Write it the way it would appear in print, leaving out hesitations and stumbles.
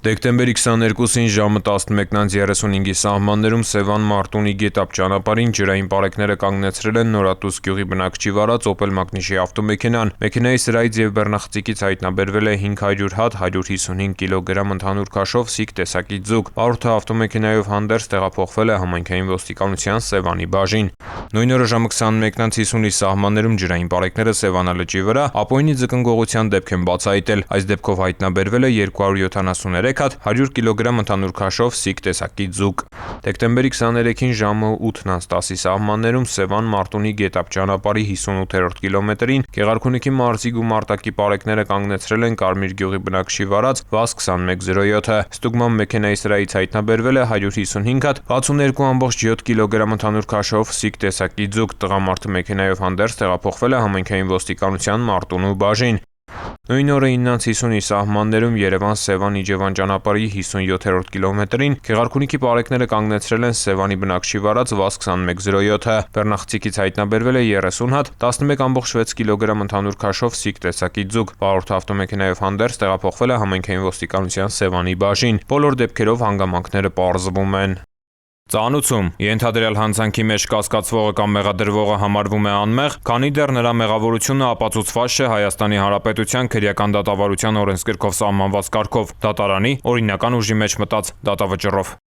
Դեկտեմբերի 22-ին ժամը 11:35-ի սահմաններում Սևան Մարտունի գետապ ճանապարհին ջրային պարեկները կանգնեցրել են Նորատուս գյուղի բնակչի վարած Opel Magnish-ի ավտոմեքենան։ Մեքենայի սրահից և բեռնախցիկից հայտնաբերվել է 500 հատ 155 կգ ընդհանուր քաշով սիկ տեսակի ձուկ։ Վարորդը ավտոմեքենայով հանդերձ տեղափոխվել է համայնքային ոստիկանության Սևանի բաժին։ Նույն օրը ժամը 21:50-ի սահմաններում ջրային պարեկները Սևանա լճի վրա ապօրինի ձկնկողության դեպք են բացահայտել։ Այս դեպքով հայտնաբերվել է 273 հատ 100 կգ ընդհանուր քաշով սիկ տեսակի ձուկ։ Դեկտեմբերի 23-ին ժամը 8:10-ի սահմաններում Սևան Մարտունի գետապ ճանապարհի 58-րդ կիլոմետրին Գեղարքունիքի մարզիկ ու Մարտակի պարեկները կանգնեցրել են Կարմիր գյուղի բնակչի վարած ՎԱԶ 2107-ը։ Ստուգման մեքենայի սրահից հայտնաբերվել է 155 հատ 62.7 կգ ընդհանուր քաշով սիկ տեսակի ձուկ։ Տղամարդը մեքենայով հանդերձ տեղափոխվել է համայնքային ոստիկանության Մարտունու բաժին։ Նույն օրը 9:50-ի սահմաններում Երևան-Սևան-Իջևան ճանապարհի 57-րդ կիլոմետրին Գեղարքունիքի պարեկները կանգնեցրել են Սևանի բնակչի վարած ՎԱԶ 2107-ը։ Բեռնախցիկից հայտնաբերվել է 30 հատ 11.6 կգ ընդհանուր քաշով սիկ տեսակի ձուկ։ Վարորդը ավտոմեքենայով հանդերձ տեղափոխվել է համայնքային ոստիկանության Սևանի բաժին։ Բոլոր դեպքերով հանգամանքները պարզվում են։ Ծանուցում ենթադրյալ հանցանքի մեջ կասկածվողը կամ մեղադրվողը համարվում է անմեղ, քանի դեռ նրա մեղավորությունը ապացուցված չէ Հայաստանի Հանրապետության քրեական դատավարության օրենսգրքով սահմանված կարգով՝ դատարանի օրինական ուժի մեջ մտած դատավճռով։